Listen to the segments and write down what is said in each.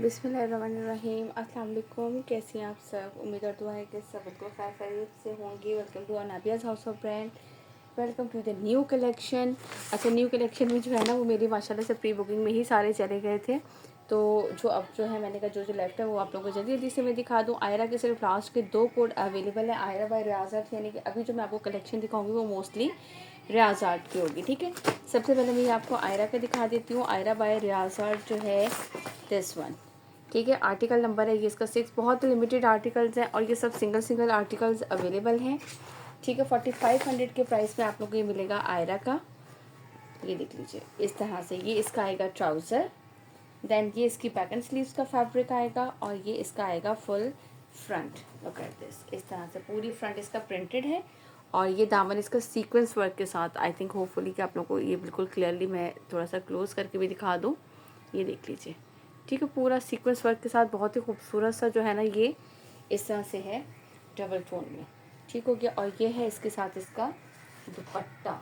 बिस्मिल्लाहिर्रहमानिर्रहीम। अस्सलाम वालेकुम। कैसे हैं आप सब? उम्मीद और दुआ है कि सब बिल्कुल खैर खैरियत से होंगे। Welcome to Anabia's house of brand. Welcome to the new collection. अच्छा, न्यू कलेक्शन में जो है ना वो मेरी माशाल्लाह से प्री बुकिंग में ही सारे चले गए थे, तो जो अब जो है मैंने कहा जो लेफ्ट है वो आप लोगों को जल्दी जल्दी से मैं दिखा दूँ। आयरा के सिर्फ लास्ट के 2 कोड अवेलेबल है, आयरा बाय रियाज़त, यानी कि अभी जो मैं आपको कलेक्शन दिखाऊंगी वो मोस्टली रियाज आर्ट की होगी। ठीक है, सबसे पहले मैं आपको आयरा का दिखा देती हूँ। आयरा बाय रियाज आर्ट जो है दिस वन, ठीक है। आर्टिकल नंबर है ये इसका 6। बहुत लिमिटेड आर्टिकल्स हैं और ये सब सिंगल आर्टिकल्स अवेलेबल हैं। ठीक है, 4500 के प्राइस में आप लोगों को ये मिलेगा आयरा का। ये देख लीजिए इस तरह से, ये इसका आएगा ट्राउज़र, देन ये इसकी बैक एंड स्लीव्स का फैब्रिक आएगा और ये इसका आएगा full front. Look at this, इस तरह से पूरी फ्रंट इसका प्रिंटेड है और ये दामन इसका सीक्वेंस वर्क के साथ। आई थिंक होपफुली कि आप लोगों को ये बिल्कुल क्लियरली मैं थोड़ा सा क्लोज करके भी दिखा दूँ। ये देख लीजिए, ठीक है, पूरा सीक्वेंस वर्क के साथ बहुत ही खूबसूरत सा जो है ना ये इस तरह से है डबल टोन में। ठीक हो गया, और ये है इसके साथ इसका दुपट्टा।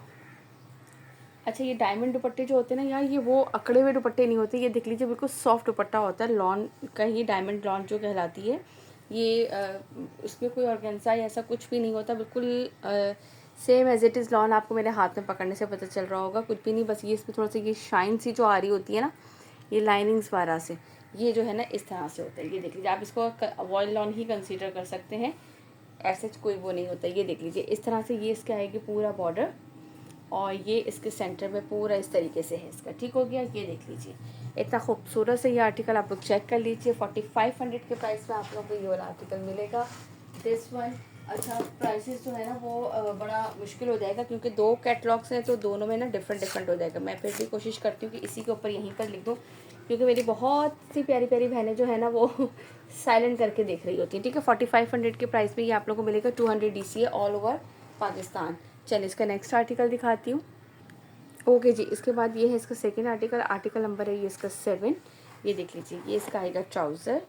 अच्छा, ये डायमंड दुपट्टे जो होते हैं ना यार, ये वो अकड़े हुए दुपट्टे नहीं होते। ये देख लीजिए बिल्कुल सॉफ्ट दुपट्टा होता है, लॉन का ही डायमंड लॉन जो कहलाती है ये। उसमें कोई ऑर्गेन्जा या ऐसा कुछ भी नहीं होता, बिल्कुल same as it is lawn. आपको मेरे हाथ में पकड़ने से पता चल रहा होगा, कुछ भी नहीं, बस ये इसमें थोड़ा सा ये शाइन सी जो आ रही होती है ना, ये लाइनिंग्स वगैरह से, ये जो है ना इस तरह से होता है। ये देख लीजिए, आप इसको वॉल लॉन ही कंसीडर कर सकते हैं, ऐसे कोई वो नहीं होता। ये देख लीजिए इस तरह से ये इसके आएगी पूरा बॉर्डर और ये इसके सेंटर में पूरा इस तरीके से है इसका। ठीक हो गया, ये देख लीजिए इतना खूबसूरत से ये आर्टिकल आप लोग चेक कर लीजिए। 4500 के प्राइस में आप लोगों को ये वाला आर्टिकल मिलेगा, दिस वन। अच्छा, प्राइसेस जो है ना वो बड़ा मुश्किल हो जाएगा क्योंकि 2 कैटलॉग्स हैं तो दोनों में ना डिफरेंट हो जाएगा। मैं फिर भी कोशिश करती हूँ कि इसी के ऊपर यहीं पर लिख दूँ, क्योंकि मेरी बहुत सी प्यारी प्यारी बहनें जो है ना वो साइलेंट करके देख रही होती हैं। ठीक है, 4500 के प्राइस में ये आप लोगों को मिलेगा। 200 DCA ऑल ओवर पाकिस्तान। चलिए इसका नेक्स्ट आर्टिकल दिखाती हूँ। ओके जी, इसके बाद ये है इसका सेकंड आर्टिकल। आर्टिकल नंबर है ये इसका 7। ये देख लीजिए, ये इसका आएगा ट्राउज़र,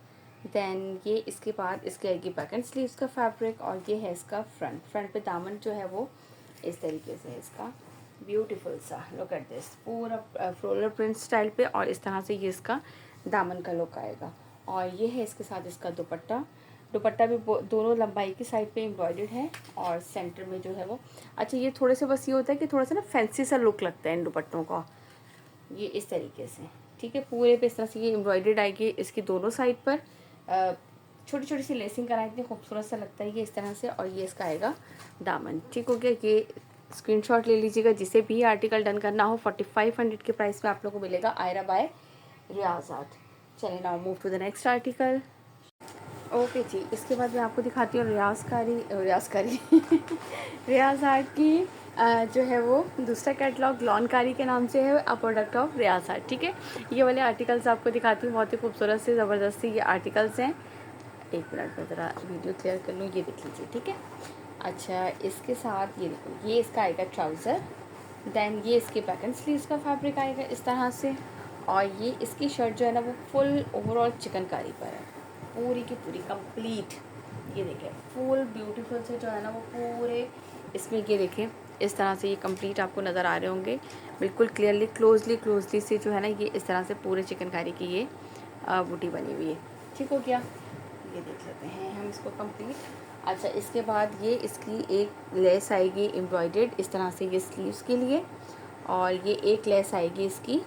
देन ये इसके बाद इसके आएगी बैक एंड स्लीव्स का फैब्रिक और ये है इसका फ्रंट पे दामन जो है वो इस तरीके से है इसका, ब्यूटीफुल सा। लुक एट दिस, पूरा फ्लोरल प्रिंट स्टाइल पे और इस तरह से ये इसका दामन का लुक आएगा। और ये है इसके साथ इसका दुपट्टा। दुपट्टा भी दोनों लंबाई की साइड पे एम्ब्रॉयडर्ड है और सेंटर में जो है वो, अच्छा ये थोड़े से बस ये होता है कि थोड़ा सा ना फैंसी सा लुक लगता है इन दुपट्टों का, ये इस तरीके से। ठीक है, पूरे पे इस तरह से ये एम्ब्रॉयडर्ड आएगी इसकी दोनों साइड पर। छोटी छोटी सी लेसिंग कराएं, इतनी खूबसूरत सा लगता है ये इस तरह से। और ये इसका आएगा दामन। ठीक हो गया, ये स्क्रीनशॉट ले लीजिएगा जिसे भी आर्टिकल डन करना हो। 4500 के प्राइस में आप लोगों को मिलेगा आयरा बाय रियाज आर्ट। चलिए now move to the next article. Okay ji, इसके बाद मैं आपको दिखाती हूँ रियाज़ आर्ट की जो है वो दूसरा कैटलॉग लॉनकारी के नाम से है, a product of Riyaz art. ठीक है, ये वाले आर्टिकल्स आपको दिखाती हूँ, बहुत ही खूबसूरत से ज़बरदस्ती ये आर्टिकल्स हैं। एक मिनट में ज़रा वीडियो क्लियर कर लूँ। ये देख लीजिए, ठीक है। अच्छा, इसके साथ ये देखो, ये इसका आएगा ट्राउज़र, देन ये इसके बैक एंड स्लीव्स का फैब्रिक आएगा इस तरह से और ये इसकी शर्ट जो है ना वो फुल ओवरऑल चिकनकारी पर है, पूरी की पूरी कंप्लीट। ये देखें फुल ब्यूटीफुल से जो है ना वो पूरे इसमें, ये देखें इस तरह से ये कंप्लीट आपको नज़र आ रहे होंगे बिल्कुल क्लियरली। क्लोजली से जो है ना ये इस तरह से पूरे चिकनकारी की ये बूटी बनी हुई है। ठीक हो गया, ये देख लेते हैं हम इसको कंप्लीट। अच्छा, इसके बाद ये इसकी एक लेस आएगी एम्ब्रॉयडर्ड इस तरह से ये स्लीव्स के लिए और ये एक लेस आएगी इसकी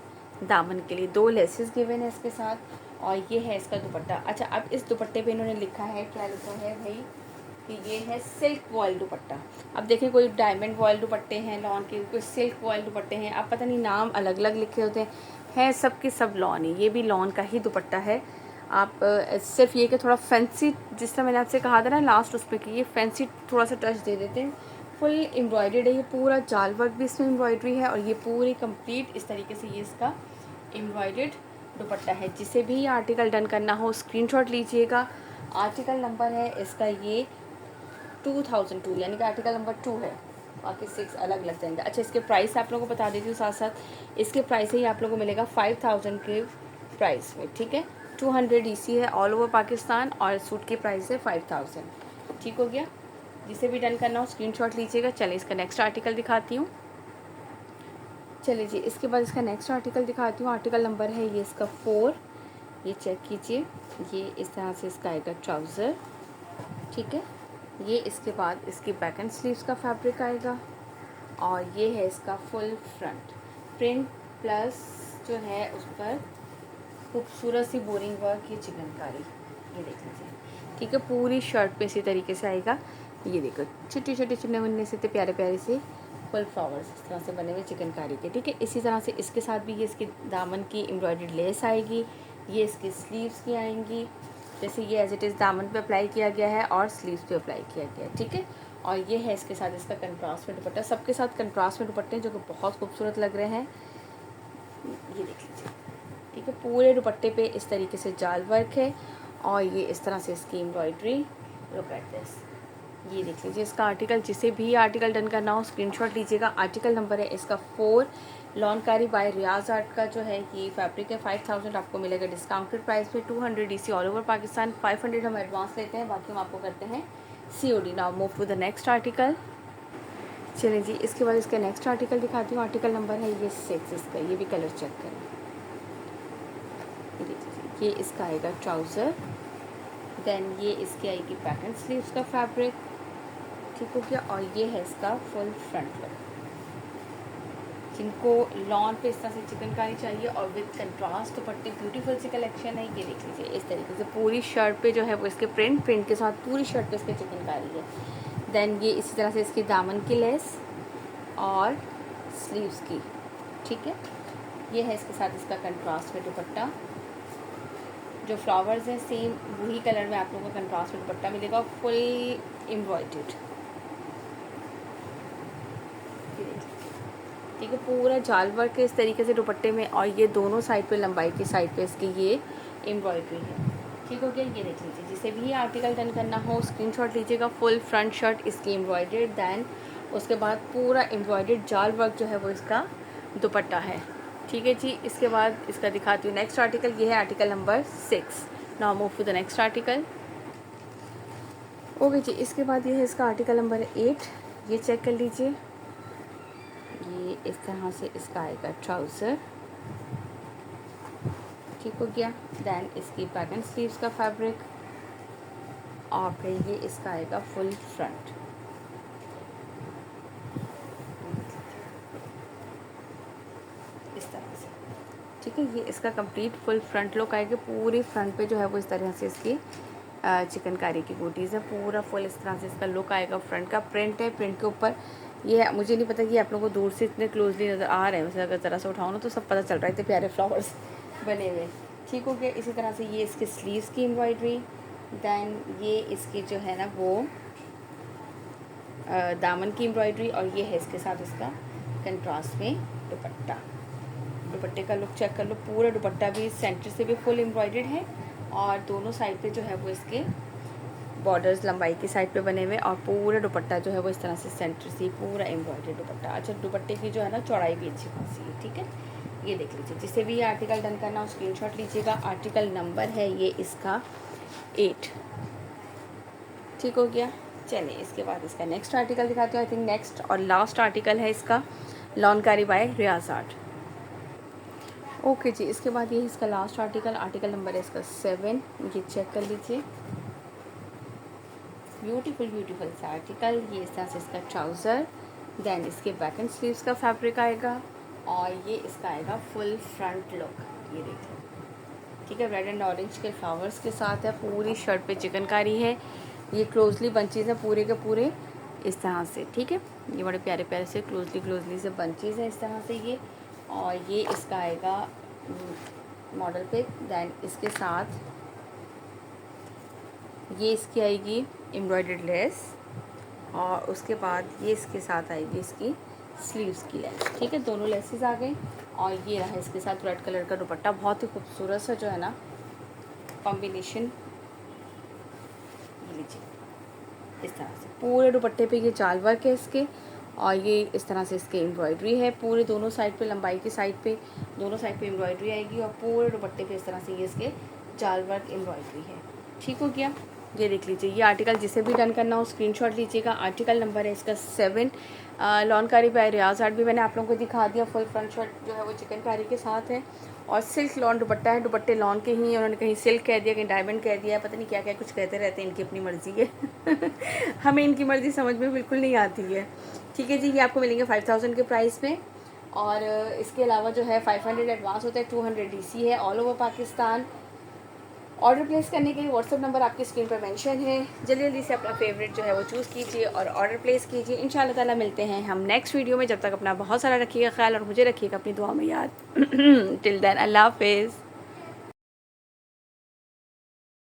दामन के लिए। 2 लेसेस गिवन है इसके साथ और ये है इसका दुपट्टा। अच्छा, अब इस दुपट्टे पे इन्होंने लिखा है, क्या लिखा है भाई, कि ये है सिल्क वॉयल दुपट्टा। अब देखें कोई डायमंड वॉयल दुपट्टे हैं लॉन के, कोई सिल्क वॉयल दुपट्टे हैं, अब पता नहीं नाम अलग अलग लिखे होते हैं सब के सब लॉन है। ये भी लॉन का ही दुपट्टा है। आप सिर्फ ये कि थोड़ा फैंसी, जिस तरह मैंने आपसे कहा था ना लास्ट उसमें कि ये फैंसी थोड़ा सा टच दे देते हैं। फुल एम्ब्रॉयडर्ड है, ये पूरा जाल वर्क भी इसमें एम्ब्रॉयडरी है और ये पूरी कंप्लीट इस तरीके से ये इसका एम्ब्रॉयडर्ड दुपट्टा है। जिसे भी ये आर्टिकल डन करना हो स्क्रीनशॉट लीजिएगा। आर्टिकल नंबर है इसका ये 2002, यानी कि आर्टिकल नंबर 2 है, बाकी 6 अलग लग जाएंगे। अच्छा, इसके प्राइस आप लोगों को बता देती हूँ साथ साथ। इसके प्राइस ही आप लोगों को मिलेगा 5000 के प्राइस में। ठीक है, 200 DC है ऑल ओवर पाकिस्तान और सूट की प्राइस है 5000। ठीक हो गया, जिसे भी डन करना हो स्क्रीनशॉट लीजिएगा। चलिए इसका नेक्स्ट आर्टिकल दिखाती हूँ। चलिए जी, इसके बाद इसका नेक्स्ट आर्टिकल दिखाती हूँ। आर्टिकल नंबर है ये इसका 4। ये चेक कीजिए, ये इस तरह से इसका आएगा ट्राउज़र, ठीक है। ये इसके बाद इसकी बैक एंड स्लीव्स का फैब्रिक आएगा और ये है इसका फुल फ्रंट प्रिंट प्लस जो है उस पर खूबसूरत सी बोरिंग वर्क, ये चिकनकारी, ये देख लीजिए, ठीक है। पूरी शर्ट पे इसी तरीके से आएगा। ये देखो छोटे छोटे चुन्ने मुन्ने से प्यारे प्यारे से फुल फ्लावर्स इस तरह से बने हुए चिकनकारी के, ठीक है। इसी तरह से इसके साथ भी ये इसकी दामन की एम्ब्रॉयडर्ड लेस आएगी, ये इसकी स्लीव्स की आएंगी, जैसे ये एज इट इज़ दामन पे अप्लाई किया गया है और स्लीव्स पे अप्लाई किया गया है, ठीक है। और ये है इसके साथ इसका कंट्रास्ट में दुपट्टा, सबके साथ कंट्रास्ट में दुपट्टे जो कि बहुत खूबसूरत लग रहे हैं, ये देख लीजिए, ठीक है। पूरे दुपट्टे पे इस तरीके से जाल वर्क है और ये इस तरह से इसकी एम्ब्रॉयडरी, लुक एट दिस, ये देख लीजिए। इसका आर्टिकल, जिसे भी आर्टिकल डन करना हो स्क्रीनशॉट लीजिएगा। आर्टिकल नंबर है इसका 4, लॉनकारी बाय रियाज आर्ट का जो है ये फैब्रिक है। 5000 आपको मिलेगा डिस्काउंटेड प्राइस पे, 200 DC ऑल ओवर पाकिस्तान, 500 हम एडवांस लेते हैं, बाकी हम आपको करते हैं COD। Now move to the next article. चलिए जी, इसके बाद इसका नेक्स्ट आर्टिकल दिखाती हूँ। आर्टिकल नंबर है ये 6 इसका, ये भी कलर चेक करें, ये इसका आएगा ट्राउज़र, देन ये इसकी आएगी बैक एंड स्लीव्स का फैब्रिक, ठीक हो गया। और ये है इसका फुल फ्रंट लुक। जिनको लॉन पे इस तरह से चिकनकारी चाहिए और विद कंट्रास्ट दुपट्टे, ब्यूटीफुल सी कलेक्शन है, ये देख लीजिए। इस तरीके से पूरी शर्ट पे जो है वो इसके प्रिंट के साथ पूरी शर्ट पे इसके चिकनकारी है। देन ये इसी तरह से इसकी दामन की लेस और स्लीव्स की, ठीक है। ये है इसके साथ इसका कंट्रास्ट में दुपट्टा, जो फ्लावर्स हैं सेम वही कलर में आप लोगों को कंट्रास्ट में दुपट्टा मिलेगा, फुल एम्ब्रॉयडर्ड, ठीक है। पूरा जाल वर्क है इस तरीके से दुपट्टे में और ये दोनों साइड पे लंबाई की साइड पे इसकी ये एम्ब्रॉयडरी है, ठीक हो गया। ये देख लीजिए, जिसे भी आर्टिकल डन करना हो स्क्रीनशॉट लीजिएगा। फुल फ्रंट शर्ट इसकी एम्ब्रॉयडर्ड, दैन उसके बाद पूरा एम्ब्रॉयडर्ड जाल वर्क जो है वो इसका दुपट्टा है, ठीक है जी। इसके बाद इसका दिखाती हूँ नेक्स्ट आर्टिकल, ये है article number 6। Now move to the next article. Okay ji, इसके बाद ये है इसका आर्टिकल नंबर 8, ये चेक कर लीजिए। ये इस तरह से इसका आएगा ट्राउज़र, ठीक हो गया। दैन इसकी बैक एंड स्लीव्स का फैब्रिक और फिर ये इसका आएगा फुल फ्रंट, इस तरह से, ठीक है। ये इसका कंप्लीट फुल फ्रंट लुक आएगी। पूरी फ्रंट पे जो है वो इस तरह से इसकी चिकनकारी की बूटीज़ है, पूरा फुल इस तरह से इसका लुक आएगा। फ्रंट का प्रिंट है, प्रिंट के ऊपर ये है, मुझे नहीं पता कि आप लोगों को दूर से इतने क्लोजली नज़र आ रहे हैं, वैसे अगर ज़रा सा उठाओ ना तो सब पता चल रहा है, इतने प्यारे फ्लावर्स बने हुए, ठीक हो गया। इसी तरह से ये इसके स्लीव्स की एम्ब्रॉयडरी, दैन ये इसकी जो है ना वो दामन की एम्ब्रॉयडरी और ये है इसके साथ इसका कंट्रास्ट में दुपट्टा। दुपट्टे का लुक चेक कर लो, पूरा दुपट्टा भी सेंटर से भी फुल एम्ब्रॉयडर्ड है और दोनों साइड पे जो है वो इसके बॉर्डर्स लंबाई की साइड पे बने हुए और पूरा दुपट्टा जो है वो इस तरह से सेंटर से पूरा एम्ब्रॉयडर्ड दुपट्टा। अच्छा, दुपट्टे की जो है ना चौड़ाई भी अच्छी खासी है, ठीक है। ये देख लीजिए, जिसे भी ये आर्टिकल डन करना हो स्क्रीनशॉट लीजिएगा। आर्टिकल नंबर है ये इसका 8, ठीक हो गया। चलिए, इसके बाद इसका नेक्स्ट आर्टिकल दिखाते हैं। आई थिंक नेक्स्ट और लास्ट आर्टिकल है इसका लॉनकारी bye Riaz art. Okay ji, इसके बाद ये इसका लास्ट आर्टिकल, आर्टिकल नंबर है इसका 7, ये चेक कर लीजिए। ब्यूटीफुल सा आर्टिकल, ये इस तरह से इसका ट्राउज़र, देन इसके बैक एंड स्लीव्स का फैब्रिक आएगा और ये इसका आएगा फुल फ्रंट लुक, ये देखिए, ठीक है। रेड एंड ऑरेंज के फ्लावर्स के साथ है, पूरी शर्ट पे चिकनकारी है, ये क्लोजली बंचीज़ है पूरे के पूरे इस तरह से, ठीक है। ये बड़े प्यारे प्यारे से क्लोजली से बंचीज़ है इस तरह से ये, और ये इसका आएगा मॉडल पे, दैन इसके साथ ये इसकी आएगी एम्ब्रॉयडर्ड लेस और उसके बाद ये इसके साथ आएगी इसकी स्लीव्स की लेस, ठीक है। दोनों लेसेस आ गई और ये रहा इसके साथ रेड कलर का दुपट्टा, बहुत ही खूबसूरत सा जो है ना कॉम्बिनेशन, लीजिए इस तरह से पूरे दुपट्टे पे ये जाल वर्क है इसके और ये इस तरह से इसके एम्ब्रॉयडरी है पूरे दोनों साइड पे, लंबाई की साइड पे दोनों साइड पे एम्ब्रॉयडरी आएगी और पूरे दुपट्टे पे इस तरह से ये इसके जाल वर्क एम्ब्रॉयडरी है, ठीक हो गया। ये देख लीजिए, ये आर्टिकल जिसे भी डन करना हो स्क्रीनशॉट लीजिएगा। आर्टिकल नंबर है इसका 7, लॉनकारी बाय रियाज आर्ट भी मैंने आप लोगों को दिखा दिया। फुल फ्रंट शर्ट जो है वो चिकनकारी के साथ है और सिल्क लॉन दुपट्टा है, दुपट्टे लॉन के ही, उन्होंने कहीं सिल्क कह दिया, कहीं डायमंड कह दिया, पता नहीं क्या क्या कुछ कहते रहते हैं, इनकी अपनी मर्ज़ी है हमें इनकी मर्ज़ी समझ में बिल्कुल नहीं आती है। ठीक है जी, ये आपको मिलेंगे 5000 के प्राइस में। और इसके अलावा जो है 500 एडवांस होता है, 200 DC है all over Pakistan. Order place करने के लिए व्हाट्सअप नंबर आपकी स्क्रीन पर मेंशन है। जल्दी जल्दी से अपना फेवरेट जो है वो चूज़ कीजिए और ऑर्डर प्लेस कीजिए। इंशाल्लाह ताला मिलते हैं हम नेक्स्ट वीडियो में। जब तक अपना बहुत सारा रखिएगा ख्याल और मुझे रखिएगा अपनी दुआ में याद टिल देन अल्लाह हाफिज़।